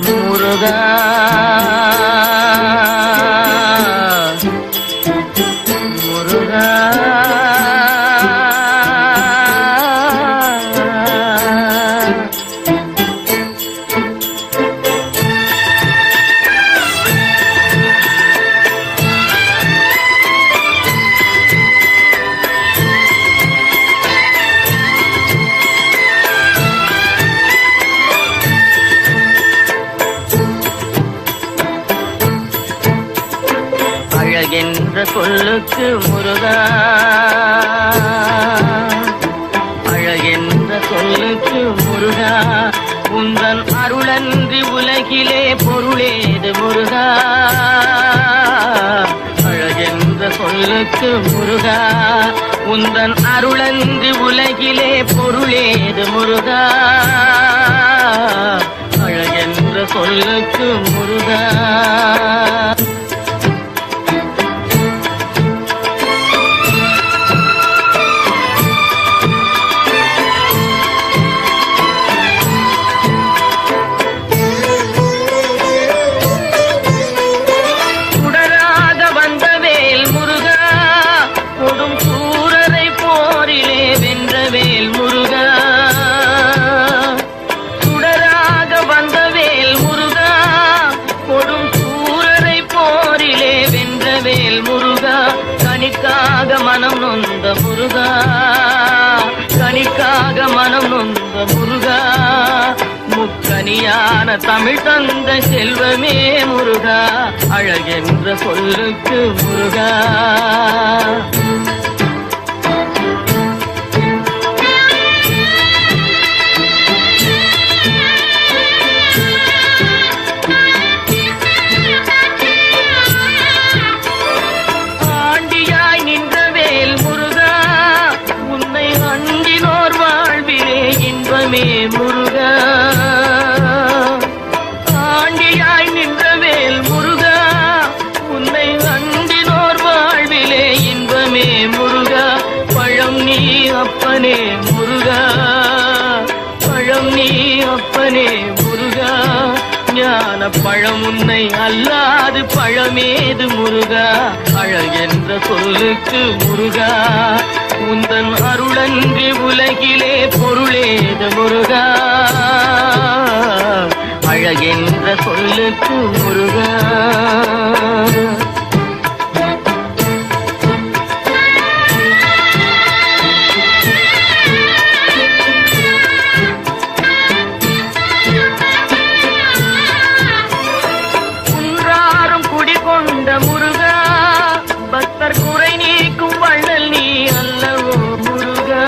முருகா முருகா அழகென்ற சொல்லுக்கு முருகா, அழகென்ற சொல்லுக்கு முருகா, உந்தன் அருளன்றி உலகிலே பொருளேது முருகா. அழகென்ற சொல்லுக்கு முருகா, உந்தன் அருளன்றி உலகிலே பொருளேது முருகா. அழகென்ற சொல்லுக்கு முருகா. கனிக்காக மனம் நொந்த முருகா, கனிக்காக மனம் நொந்த முருகா, முக்கனியான தமிழ் தந்த செல்வமே முருகா. அழகென்ற சொல்லுக்கு முருகா. முருகா ஆண்டியாய் நின்றவேல் முருகா, உன்னை அண்டினோர் வாழ்விலே இன்பமே முருகா. பழம் நீ அப்பனே முருகா, பழம் நீ அப்பனே முருகா, ஞான பழம் உன்னை அல்லாது பழமேது முருகா. அழகென்ற சொல்லுக்கு முருகா, உந்தன் அருளன்றி உலகிலே பொருளேது முருகா. அழகென்ற சொல்லுக்கு முருகா. குன்றாரும் குடிகொண்ட முருகா, பக்தர் குறை நீக்கும் வள்ளல் நீ அல்லவோ முருகா.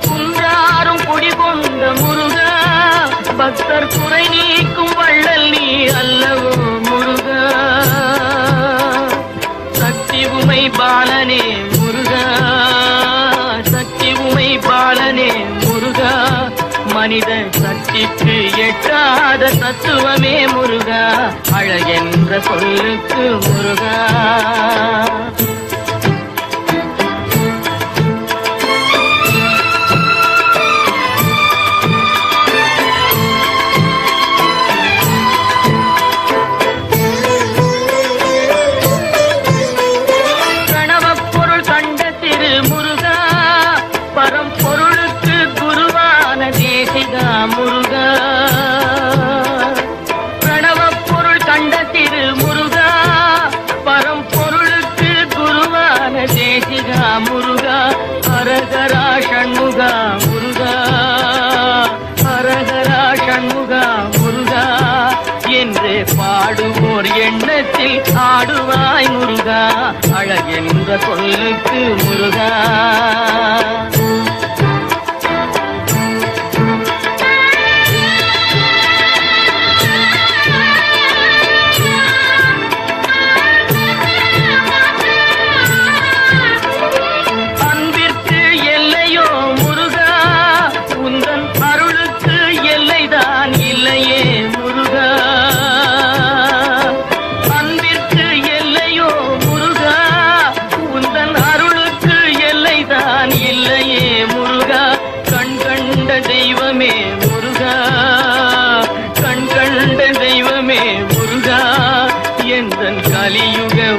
குன்றாரும் குடிகொண்ட முருகா, பக்தர் குறை நீக்கும் வள்ளல் நீ அல்லவோ முருகா. சக்தி உமை பாலனே முருகா, சக்தி உமை பாலனே முருகா, மனித சக்திக்கு எட்டாத தத்துவமே முருகா. அழகென்ற சொல்லுக்கு முருகா. முருகா பிரணவப் பொருள் கண்ட திரு முருகா, பரம்பொருளுக்கு குருவான தேசிகா முருகா. ஹரஹரா ஷண்முகா முருகா, ஹரஹரா ஷண்முகா முருகா என்று பாடுவோர் எண்ணத்தில் ஆடுவாய் முருகா. அழகென்ற சொல்லுக்கு முருகா. அன்பிற்கு எல்லையோ முருகா, உந்தன்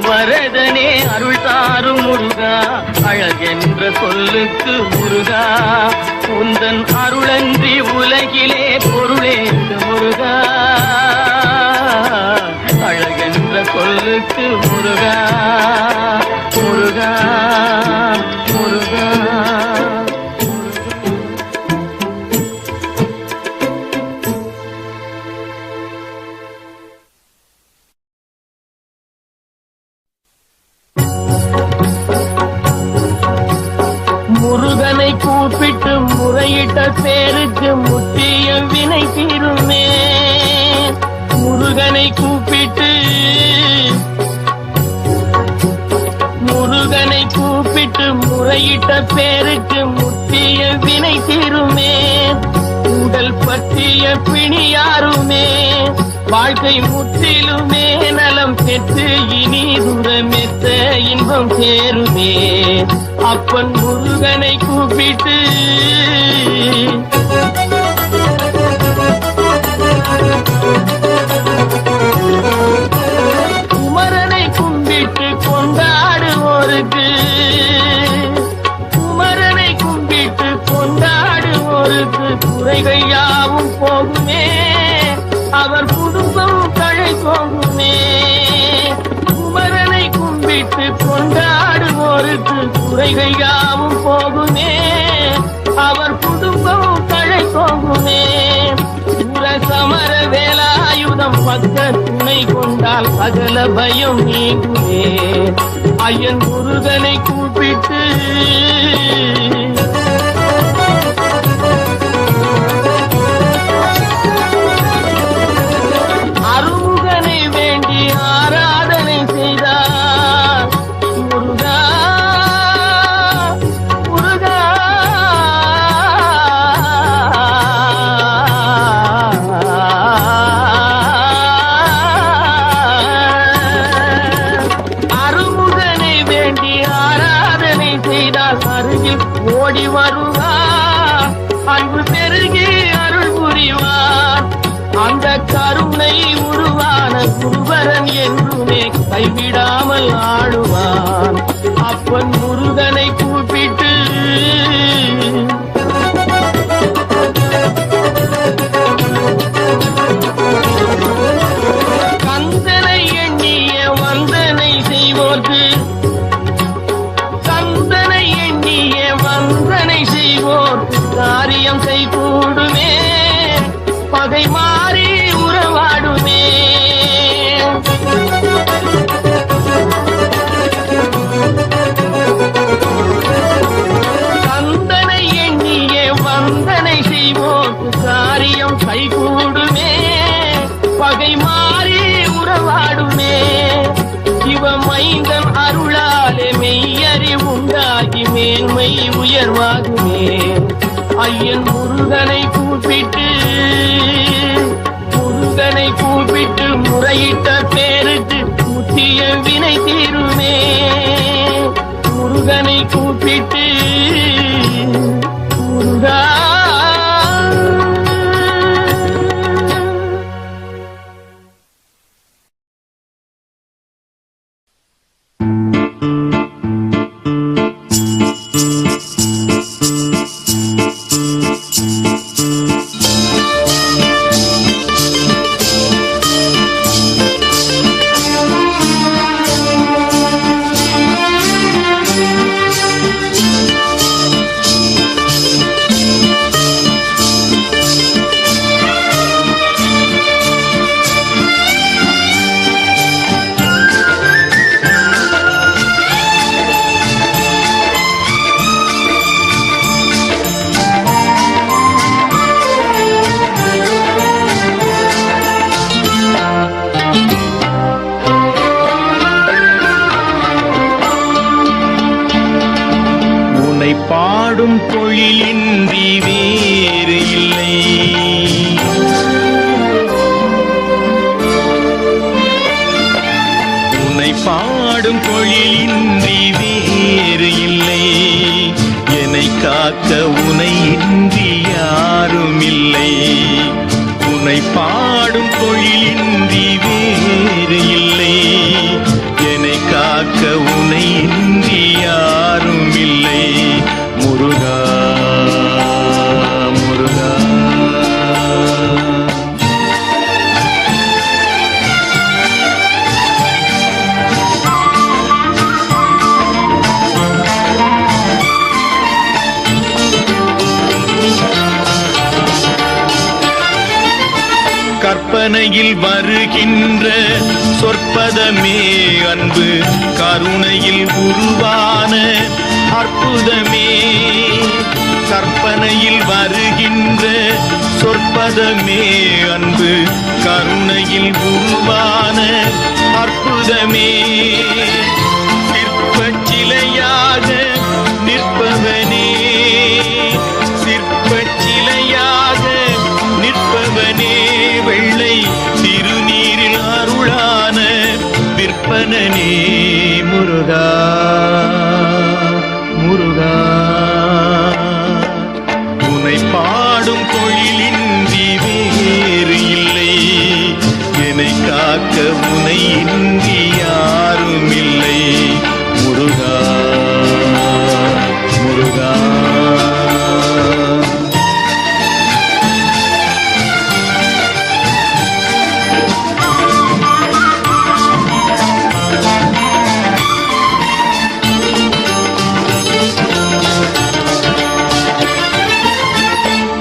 வரதனே அருள் தாரும் முருகா, அழகென்ற சொல்லுக்கு முருகா, உந்தன் அருளன்றி உலகிலே பொருளேது முருகா, அழகென்ற சொல்லுக்கு முருகா முருகா முருகா. முருகனை கூப்பிட்டு முறையிட்ட பேருக்கு முற்றிய வினை தீருமே. முருகனை கூப்பிட்டு முறையிட்ட பேருக்கு முற்றிய வினை தீருமே. உடல் பற்றிய பிணியாருமே வாழ்க்கை முற்றிலுமே நலம் பெற்று இனி தூரமெத்த இன்பம் சேருமே. அப்பன் முருகனை கூப்பிட்டு குமரனை கும்பிட்டு கொண்டாடுவோருக்கு, குமரனை கும்பிட்டு கொண்டாடுவோருக்கு குறைகள் யாவும் போகுமே, அவர் குடும்பம் தழை போகுமே. குமரனை கும்பிட்டு கொண்டாடுவோருக்கு குறைகள் யாவும் போகுமே, அவர் குடும்பம் தழை போகுமே. சமர வேலாயுதம் பக்க துணை கொண்டால் சகல பயம் நீங்குமே. ஐயன் முருகனை கூப்பிட்டு அருமுகனை வேண்டி ஆராதனை செய்தார். முருகா முருகா அருமுகனை வேண்டி ஆராதனை செய்தால் அருகில் ஓடி வருவார், அன்பு பெருகி அருள் புரிவார். அந்த கருணை உருவான குருவரன் என்றுமே கைவிடாமல் ஆடுவான். அப்பன் முருகனை கூப்பிட்டு கந்தனை எண்ணிய வந்தனை செய்வோர்க்கு, கந்தனை எண்ணிய வந்தனை செய்வோர்க்கு காரியம் கைகூடுமே, பகை மாறி உறவாடுமே. கந்தனை எண்ணிய வந்தனை செய்வோர்க்கு காரியம் கைகூடுமே, பகை மாறி உறவாடுமே. சிவமைந்தன் அருளாலே மெய்யறி உண்டாகி மேன்மை உயர்வாகுமே. ஐயன் முருகனை கூப்பிட்டு, முருகனை கூப்பிட்டு முறையிட்ட பேருக்கு முற்றிய வினை தீருமே. முருகனை கூப்பிட்டு முருகா பாடும் தொழிலின்றி வேறு இல்லை, உன்னை பாடும் தொழிலின்றி வேறு இல்லை. என்னை காக்க உனை இன்றி யாரும் இல்லை. உன்னை பாடும் தொழிலின்றி வேறு இல்லை. என்னை உனை இன்றி யாரும் இல்லை. முருகா முருகா. கற்பனையில் வருகின்ற சொற்பதமே அன்பு, கருணையில் உருவான அற்புதமே. கற்பனையில் வருகின்ற சொற்பதமே அன்பு, கருணையில் உருவான அற்புதமே. சிற்பச் சிலையாக நிற்பவனே, சிற்பச் சிலையாக நிற்பவனே, வெள்ளை திருநீரில் அருளான விற்பனனே. முருகா முருகா. உனை பாடும் தொழிலின்றி வேறு இல்லை, என்னை காக்க உனை இன்றி யாரும் இல்லை. முருகா முருகா.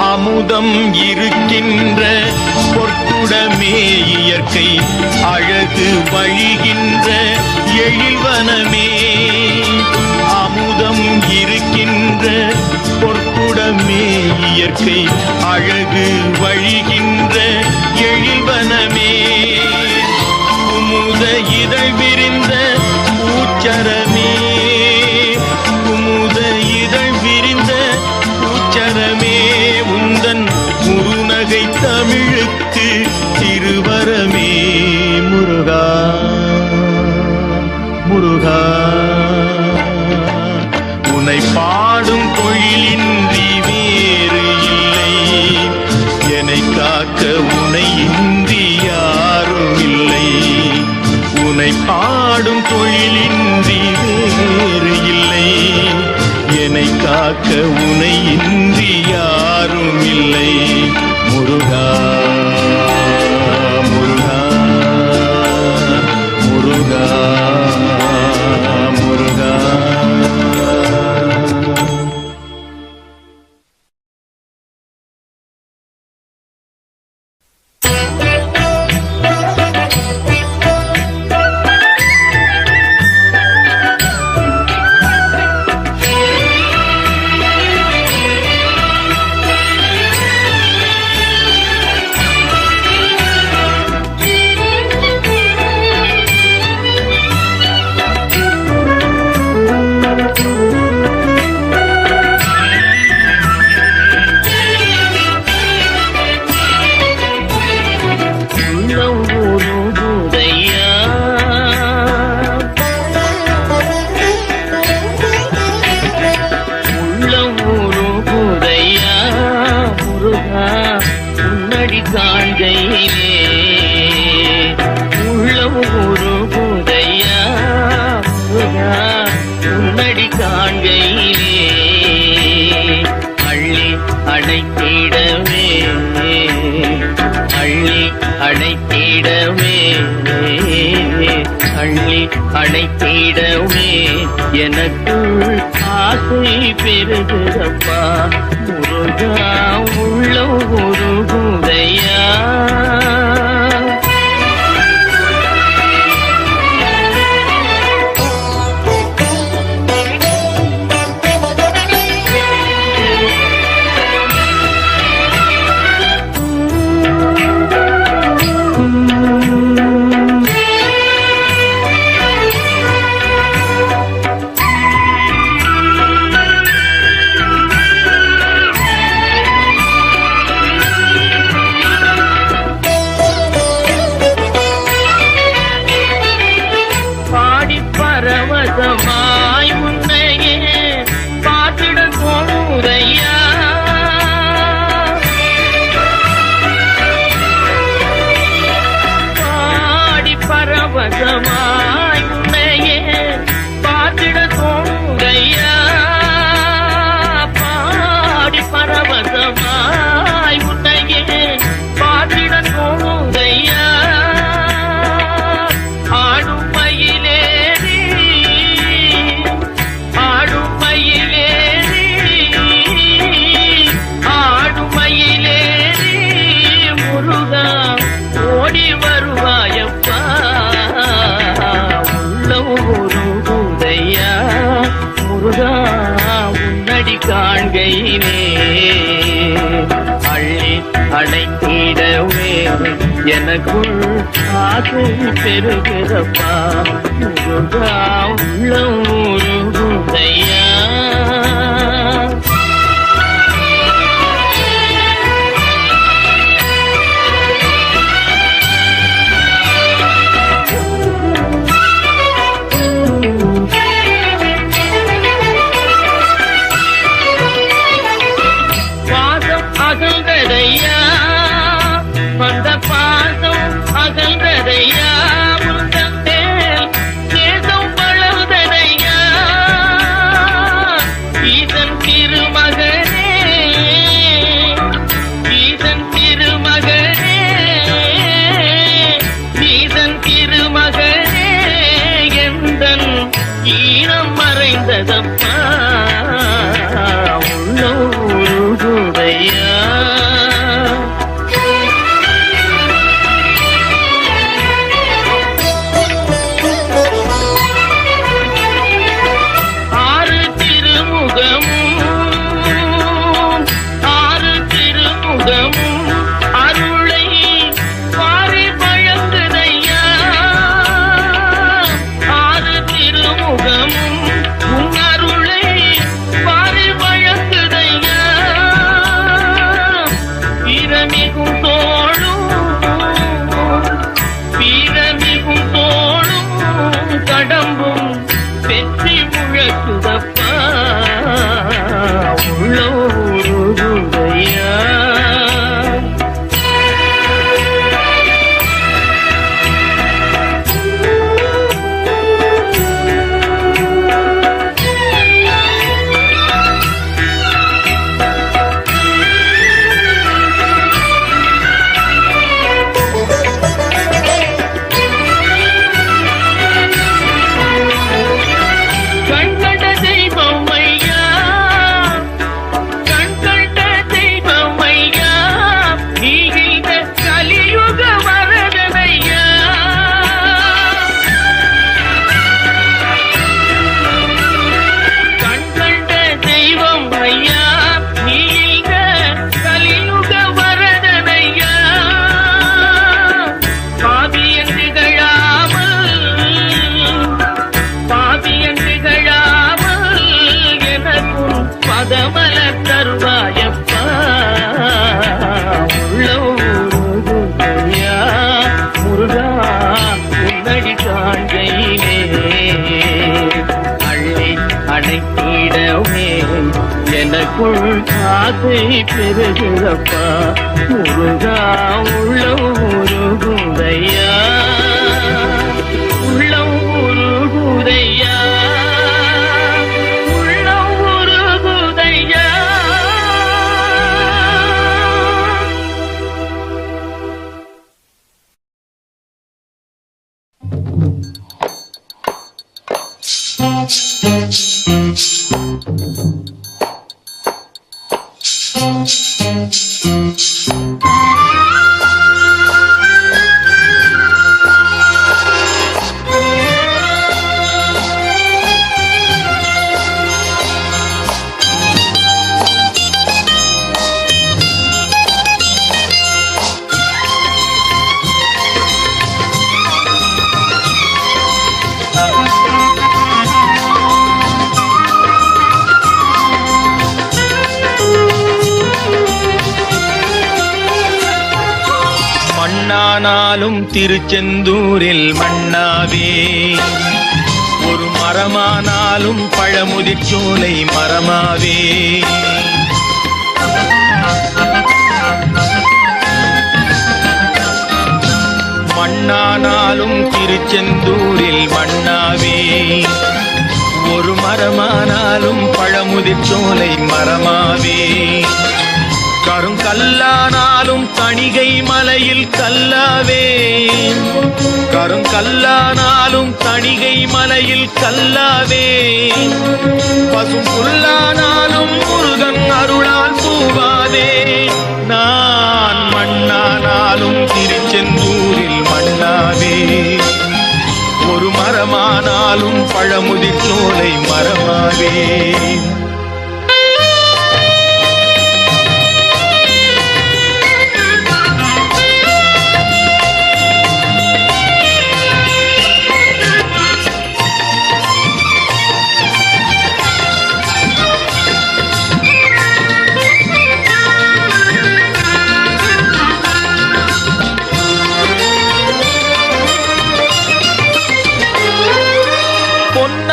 அமுதம் இருக்கின்ற பொற்குடமே இயற்கை, அழகு வழிகின்ற எழில்வனமே. அமுதம் இருக்கின்ற பொற்குடமே இயற்கை, அழகு வழிகின்ற எழில்வனமே. குமுத இதழ் விரிந்த பூச்சரமே, குமுத இதழ் விரிந்த பூச்சரமே. உந்தன் முருநகை தமிழுக்கு திருவரமே. முருகா முருகா. உனை பாடும் தொழிலின்றி வேறு இல்லை, என்னை காக்க உனை இன்றி யாரும் இல்லை. உனை பாடும் தொழிலின்றி வேறு இல்லை, என்னை காக்க உனை இன்றி யாரும் இல்லை. முருகா முருகா முருகா முருகா. அணைத்திடவே எனக்குள் ஆசை பெருகுதப்பா. முருகா உள்ள ஒரு குதையா. பரவசமாய் உன்னையே பார்த்திட தோணுதையா. பாடி பரவசமாய் உன்னையே கையிலே அள்ளி அடைத்திடவே எனக்குள் ஆசை பெருகிறப்பா முருகா உள்ளம் உருகுதையா அகல்கதையா வந்த பாசம் அகல்கதையா முந்தேல் தேசம் வளர்ந்ததையா ஈசன் திருமகனே ஈசன் திருமகனே ஈசன் திருமகனே எந்தன் ஈரம் மறைந்ததப்பா உள்ளூருதையா கடம்பும் வெற்றி முழக்குதப்பா உள்ளூருதையா பதமல தருவாயப்பா உள்ளூருதையா முருகா உன்னடி காண்கையிலே அள்ளி அடைத்திடவே எனக்குள் ஆசை பெருகிறப்பா முருகா உள்ளூருதையா உள்ளூருதையா மண்ணானாலும் திருச்செந்தூரில் மண்ணாவே ஒரு மரமானாலும் பழமுதிர்ச்சோலை மரமாவே மண்ணானாலும் திருச்செந்தூரில் மண்ணாவே ஒரு மரமானாலும் பழமுதிர்ச்சோலை மரமாவே கருங்கல்லானாலும் தணிகை மலையில் கல்லாவே கருங்கல்லானாலும் தணிகை மலையில் கல்லாவே பசும் புல்லானாலும் முருகன் அருளால் பூவாதே நான் மண்ணானாலும் திருச்செந்தூரில் மண்ணாவே ஒரு மரமானாலும் பழமுதிர்ச்சோலை மரமாவே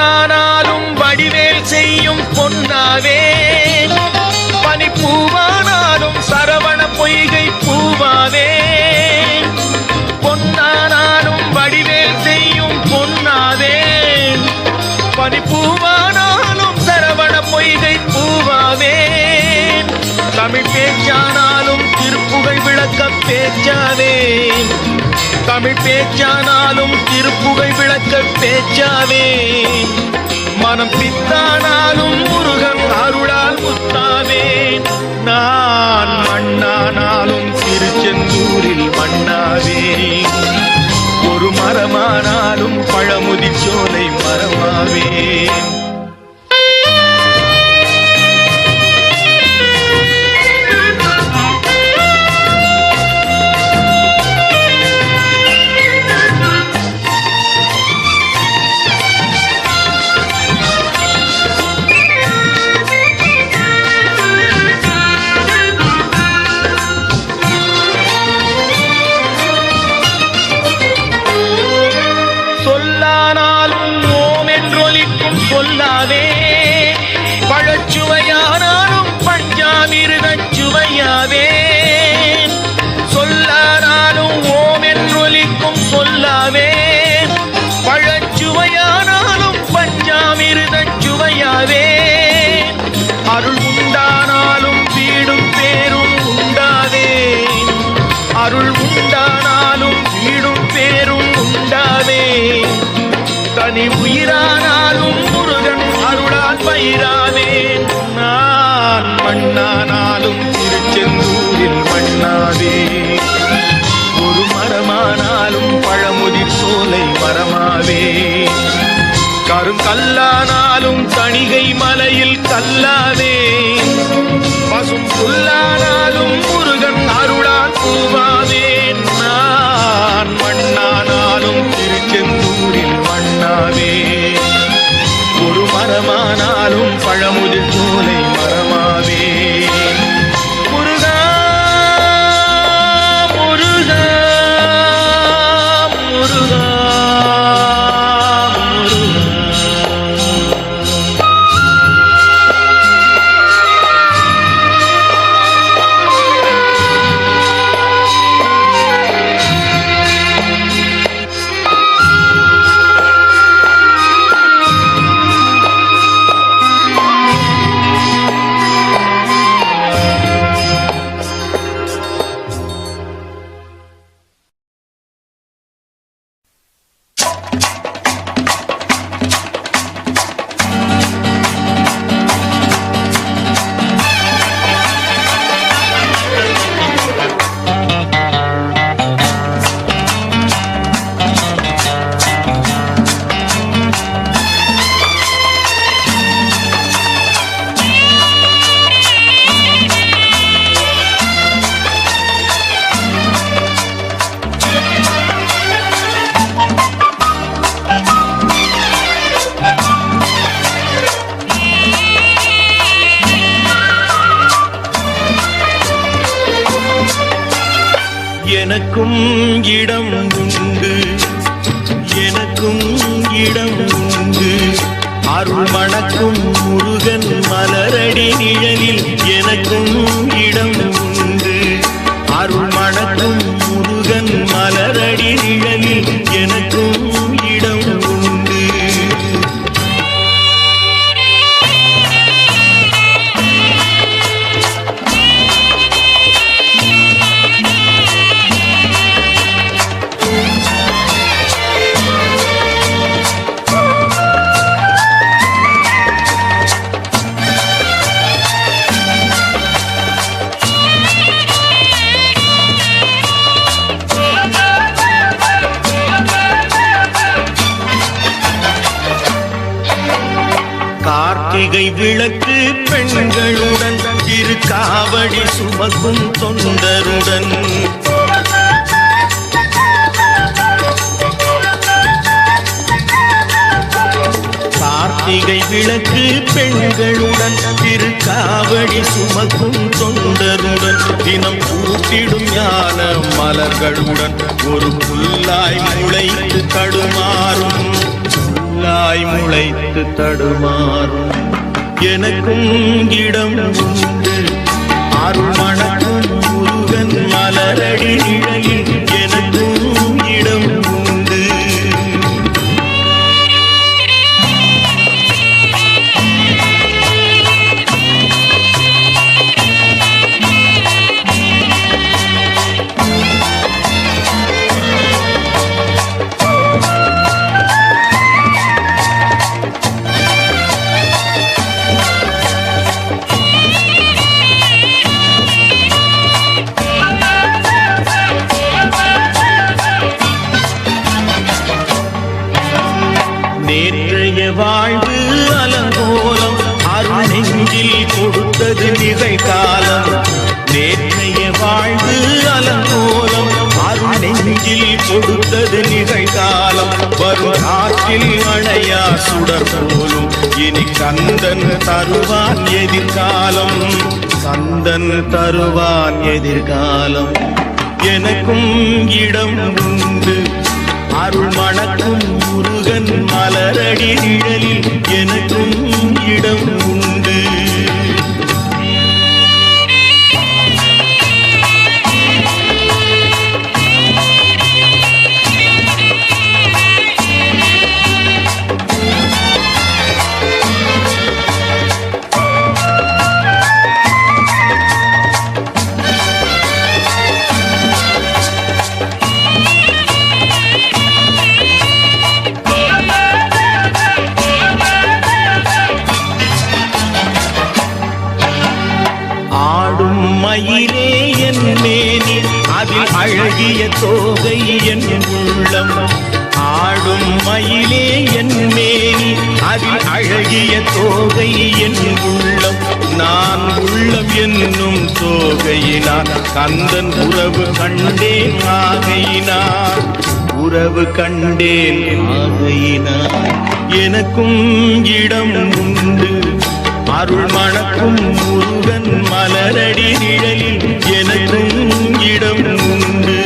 பொன்னானாலும் வடிவேல் செய்யும் பொன்னாவே, பனிப்பூவானாலும் சரவண பொய்கை பூவாவே. பொன்னானாலும் வடிவேல் செய்யும் பொன்னாவே, பனிப்பூவானாலும் சரவண பொய்கை பூவாவே. தமிழ் பேச்சானாலும் திருப்புகழ் விளக்க பேச்சாவே, தமிழ் பேச்சானாலும் திருப்புகழ் விளக்க பேச்சாவே. மனம் பித்தானாலும் முருகன் அருளால் முத்தாவே. நான் மண்ணானாலும் திருச்செந்தூரில் மண்ணாவே, ஒரு மரமானாலும் பழமுதிர்ச்சோலை மரமாவே. சொல்லாவே, பழச்சுவையானாலும் பஞ்சாமிர்தச் சுவையாவே. சொல்லானாலும் ஓம் என்றொலிக்கும் சொல்லாவே, பழச்சுவையானாலும் பஞ்சாமிர்தச் சுவையாவே. அருள் உண்டானாலும் வீடும் பேரும் உண்டாவே, அருள் உண்டானாலும் வீடும் பேரும் உண்டாவே. தனி உயிரானாலும் முருகன் அருளால் பயிராவேன். நான் மண்ணானாலும் திருச்செந்தூரில் மண்ணாவே, ஒரு மரமானாலும் பழமுதிர் சோலை மரமாவே. கருங்கல்லானாலும் தணிகை மலையில் கல்லாவே, பசும் புல்லானாலும் முருகன் அருளால் பூவாவே. நான் மண்ணானாலும் திருச்செந்தூரில் மண்ணாவே, ஒரு மரமானாலும் பழமுதிர் சோலை மரமாவே. முருகா முருகா முருகா எனக்கும் இடம் உண்டு, எனக்கும் இடம் உண்டு. அருள் மணக்கும் முருகன் மலரடி நிழலில் எனக்கும் இடம் உண்டு. அருள் மணக்கும் முருகன் மலரடி நிழலில் எனக்கும் இடம் உண்டு. கார்த்திகை விளக்கு பெண்களுடன் திருக்காவடி சுமக்கும் தொண்டருடன் கார்த்திகை விளக்கு பெண்களுடன் திருக்காவடி சுமக்கும் தொண்டருடன் தினம் பூத்திடும் ஞான மலர்களுடன் ஒரு புல்லாய் முளைத்து தடுமாறும் புல்லாய் முளைத்து தடுமாறும் எனக்கும் இடம் உண்டு அருள் மணக்கும் முருகன் மலரடி நிழலில் எனக்கும் இடம் உண்டு. நேற்றைய வாழ்வு அலங்கோலம் அருள் நெஞ்சில் கொடுத்தது நிகழ்காலம். நேற்றைய வாழ்வு அலங்கோலம் அருள் நெஞ்சில் கொடுத்தது நிகழ்காலம். வரும் ஆற்றில் அணையா சுடர் போலும் இனி கந்தன் தருவான் எதிர்காலம். கந்தன் தருவான் எதிர்காலம். எனக்கும் இடம் உண்டு அருள் மணக்கும் முருகன் மலரடி நிழலில் எனக்கும் இடம் உண்டு. ஆடும் மயிலே என் மேனி அதில் அழகிய தோகை என் உள்ளம். ஆடும் மயிலே என் மேனி அதில் அழகிய தோகை என் உள்ளம். நான் உள்ளம் என்னும் தோகையினார் கந்தன் உறவு கண்டேன் ஆகையினார். உறவு கண்டேன் ஆகையினார். எனக்கும் இடம் உண்டு அருள் மணக்கும் முருகன் மலரடி நிழலில் எனக்கும் இடம் உண்டு.